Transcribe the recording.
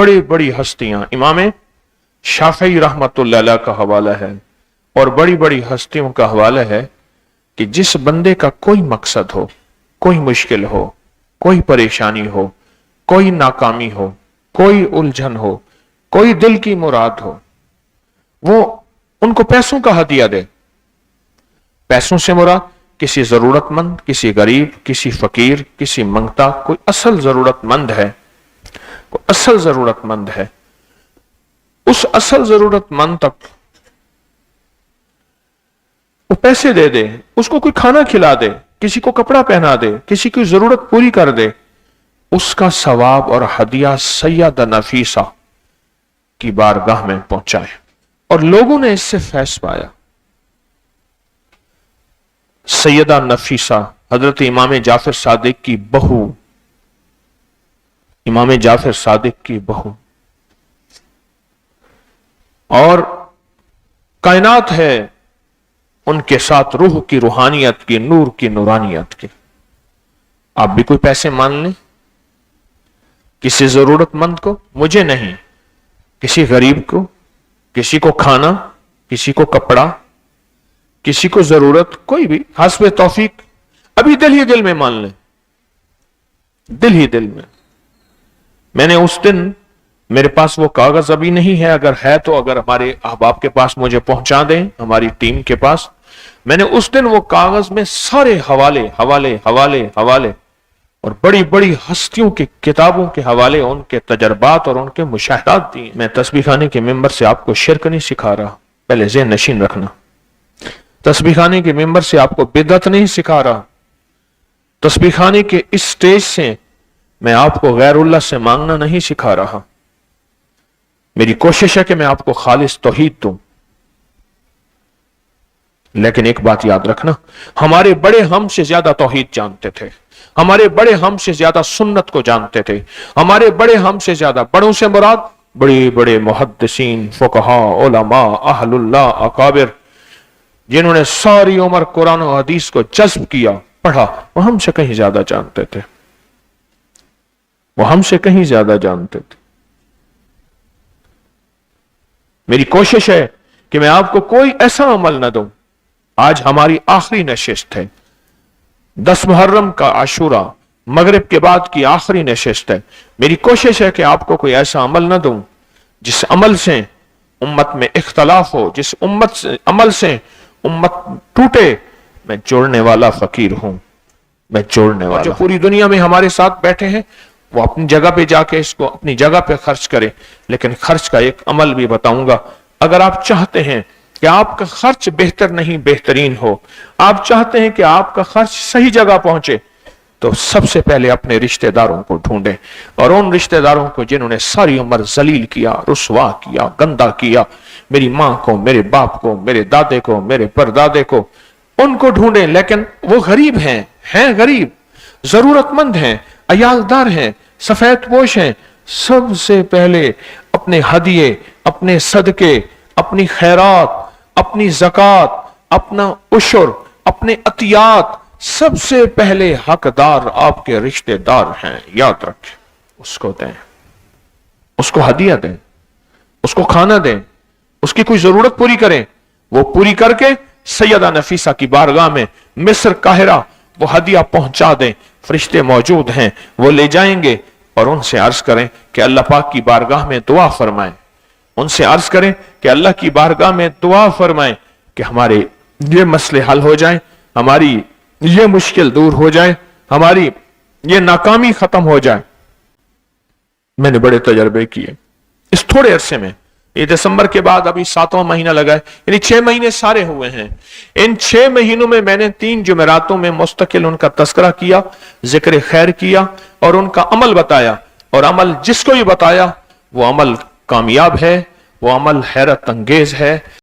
बड़ी बड़ी हस्तियां, इमाम शाफी रहमतुल्लाह अलैह का हवाला है और बड़ी बड़ी हस्तियों का हवाला है कि जिस बंदे का कोई मकसद हो, कोई मुश्किल हो, कोई परेशानी हो, कोई नाकामी हो, कोई उलझन हो, कोई दिल की मुराद हो, वो उनको पैसों का हदिया दे। पैसों से मुराद किसी जरूरतमंद, किसी गरीब, किसी फकीर, किसी मंगता, कोई असल जरूरतमंद है, कोई असल जरूरतमंद है, उस असल जरूरतमंद तक वो पैसे दे दे, उसको कोई खाना खिला दे, किसी को कपड़ा पहना दे, किसी की जरूरत पूरी कर दे, उसका सवाब और हदिया सैयदा नफीसा की बारगाह में पहुंचाए। और लोगों ने इससे फैज पाया। सैयदा नफीसा हजरत इमाम जाफर सादिक की बहू, इमाम जाफर सादिक की बहू, और कायनात है उनके साथ रूह की रूहानियत की, नूर की नूरानियत की। आप भी कोई पैसे मान लें किसी जरूरतमंद को, मुझे नहीं, किसी गरीब को, किसी को खाना, किसी को कपड़ा, किसी को जरूरत, कोई भी हस्बे तौफीक, अभी दिल ही दिल में मान लें, दिल ही दिल में। मैंने उस दिन, मेरे पास वो कागज अभी नहीं है, अगर है तो अगर हमारे अहबाब के पास मुझे पहुंचा दें, हमारी टीम के पास, मैंने उस दिन वो कागज में सारे हवाले हवाले हवाले हवाले और बड़ी बड़ी हस्तियों की किताबों के हवाले, उनके तजर्बात और उनके मुशाहदात दिए। मैं तस्बीह खाने के मेंबर से आपको शिरक नहीं सिखा रहा, पहले ज़हन नशीन रखना। तस्बीह खाने के मेंबर से आपको बिदअत नहीं सिखा रहा। तस्बीह खाने के इस स्टेज से मैं आपको गैरुल्लाह से मांगना नहीं सिखा रहा। मेरी कोशिश है कि मैं आपको खालिस तौहीद दूं। लेकिन एक बात याद रखना, हमारे बड़े हमसे ज्यादा तौहीद जानते थे, हमारे बड़े हमसे ज्यादा सुन्नत को जानते थे, हमारे बड़े हमसे ज्यादा, बड़ों से मुराद बड़े बड़े मुहद्दिसीन, फुकहा, उलमा, अहलुल्लाह, अकाबिर, जिन्होंने सारी उम्र कुरान और हदीस को जज्ब किया, पढ़ा, वो हमसे कहीं ज्यादा जानते थे, वो हमसे कहीं ज्यादा जानते थे। मेरी कोशिश है कि मैं आपको कोई ऐसा अमल न दूं। आज हमारी आखिरी नशिस्त है, 10 मुहर्रम का आशूरा, मगरिब के बाद की आखिरी नशिस्त है। मेरी कोशिश है कि आपको कोई ऐसा अमल न दूं जिस अमल से उम्मत में इख्तलाफ हो, जिस अमल से उम्मत टूटे। मैं जोड़ने वाला फकीर हूं, मैं जोड़ने वाला। जो पूरी दुनिया में हमारे साथ बैठे हैं वो अपनी जगह पे जाके इसको अपनी जगह पे खर्च करें। लेकिन खर्च का एक अमल भी बताऊंगा। अगर आप चाहते हैं कि आपका खर्च बेहतर नहीं बेहतरीन हो, आप चाहते हैं कि आपका खर्च सही जगह पहुंचे, तो सबसे पहले अपने रिश्तेदारों को ढूंढें, और उन रिश्तेदारों को जिन्होंने सारी उम्र जलील किया, रुसवा किया, गंदा किया, मेरी मां को, मेरे बाप को, मेरे दादे को, मेरे परदादे को, उनको ढूंढें। लेकिन वो गरीब हैं गरीब, जरूरतमंद हैं, अयालदार हैं, सफेद पोश हैं। सबसे पहले अपने हदिये, अपने सदके, अपनी खैरात, अपनी ज़कात, अपना उशर, अपने अतियात, सबसे पहले हकदार आपके रिश्तेदार हैं। याद रखें, उसको दें, उसको हदिया दें, उसको खाना दें, उसकी कोई जरूरत पूरी करें। वो पूरी करके सैयदा नफीसा की बारगाह में मिस्र काहिरा वो हदिया पहुंचा दें। फरिश्ते मौजूद हैं, वो ले जाएंगे और उनसे अर्ज करें कि अल्लाह पाक की बारगाह में दुआ फरमाएं। उनसे अर्ज करें कि अल्लाह की बारगाह में दुआ फरमाएं कि हमारे ये मसले हल हो जाएं, हमारी ये मुश्किल दूर हो जाए, हमारी ये नाकामी खत्म हो जाए। मैंने बड़े तजर्बे किए इस थोड़े अरसे में। ये दिसंबर के बाद अभी 7वां महीना लगा है, यानी 6 महीने सारे हुए हैं। इन 6 महीनों में मैंने 3 जुमेरातों में मुस्तकिल उनका तस्करा किया, जिक्र खैर किया और उनका अमल बताया। और अमल जिसको भी बताया वो अमल कामयाब है, वो अमल हैरत अंगेज है।